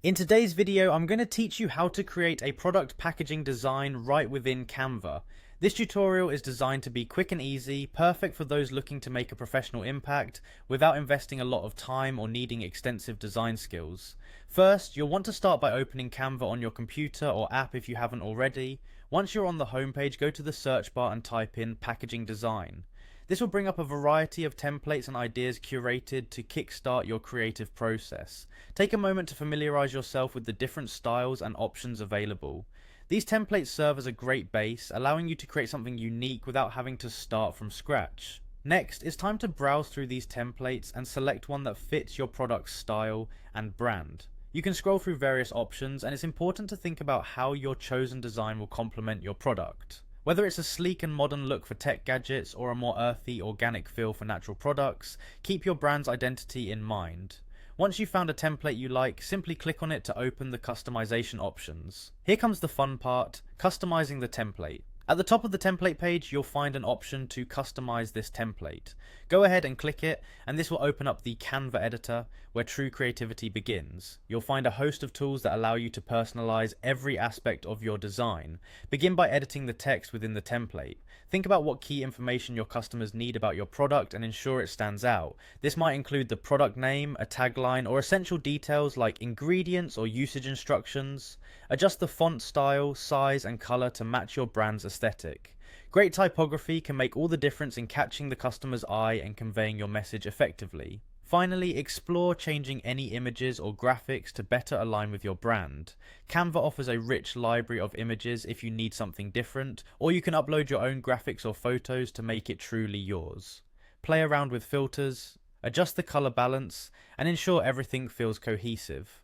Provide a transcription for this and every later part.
In today's video, I'm going to teach you how to create a product packaging design right within Canva. This tutorial is designed to be quick and easy, perfect for those looking to make a professional impact without investing a lot of time or needing extensive design skills. First, you'll want to start by opening Canva on your computer or app if you haven't already. Once you're on the homepage, go to the search bar and type in packaging design. This will bring up a variety of templates and ideas curated to kickstart your creative process. Take a moment to familiarize yourself with the different styles and options available. These templates serve as a great base, allowing you to create something unique without having to start from scratch. Next, it's time to browse through these templates and select one that fits your product's style and brand. You can scroll through various options, and it's important to think about how your chosen design will complement your product. Whether it's a sleek and modern look for tech gadgets or a more earthy, organic feel for natural products, keep your brand's identity in mind. Once you've found a template you like, simply click on it to open the customization options. Here comes the fun part, customizing the template. At the top of the template page, you'll find an option to customize this template. Go ahead and click it, and this will open up the Canva editor, where true creativity begins. You'll find a host of tools that allow you to personalize every aspect of your design. Begin by editing the text within the template. Think about what key information your customers need about your product and ensure it stands out. This might include the product name, a tagline, or essential details like ingredients or usage instructions. Adjust the font style, size, and color to match your brand's aesthetic. Great typography can make all the difference in catching the customer's eye and conveying your message effectively. Finally, explore changing any images or graphics to better align with your brand. Canva offers a rich library of images if you need something different, or you can upload your own graphics or photos to make it truly yours. Play around with filters, adjust the color balance, and ensure everything feels cohesive.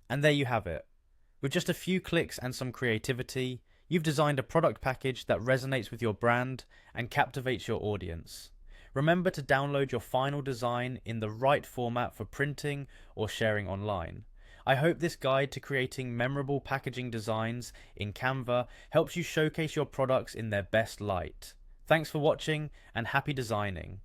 And there you have it. With just a few clicks and some creativity, you've designed a product package that resonates with your brand and captivates your audience. Remember to download your final design in the right format for printing or sharing online. I hope this guide to creating memorable packaging designs in Canva helps you showcase your products in their best light. Thanks for watching and happy designing.